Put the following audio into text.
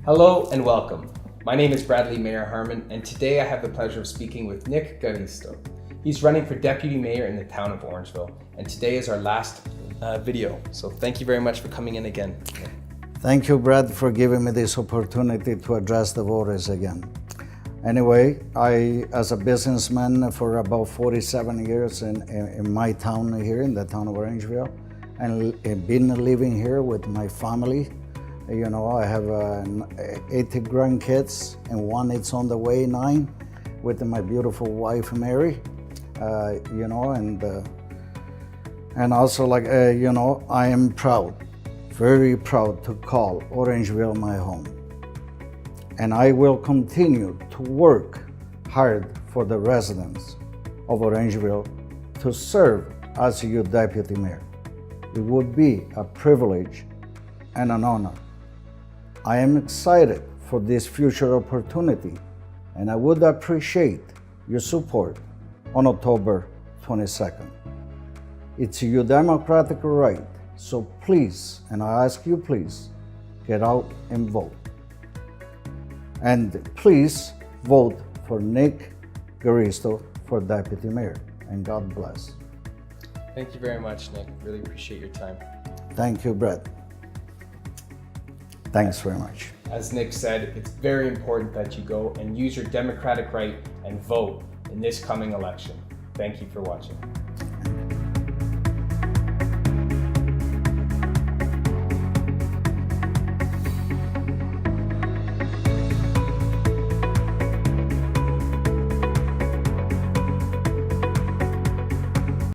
Hello and welcome. My name is Bradleymayerharman, and today I have the pleasure of speaking with Nick Garisto. He's running for deputy mayor in the town of Orangeville, and today is our last video. So thank you very much for coming in again. Thank you, Brad, for giving me this opportunity to address the voters again. Anyway, as a businessman for about 47 years in my town here, in the town of Orangeville, and been living here with my family. You know, I have 80 grandkids, and one is on the way, 9, with my beautiful wife, Mary. You know, and also you know, I am proud, very proud to call Orangeville my home. And I will continue to work hard for the residents of Orangeville to serve as your deputy mayor. It would be a privilege and an honor. I am excited for this future opportunity, and I would appreciate your support on October 22nd. It's your democratic right, so please, and I ask you please, get out and vote. And please vote for Nick Garisto for deputy mayor, and God bless. Thank you very much, Nick. Really appreciate your time. Thank you, Brett. Thanks very much. As Nick said, it's very important that you go and use your democratic right and vote in this coming election. Thank you for watching.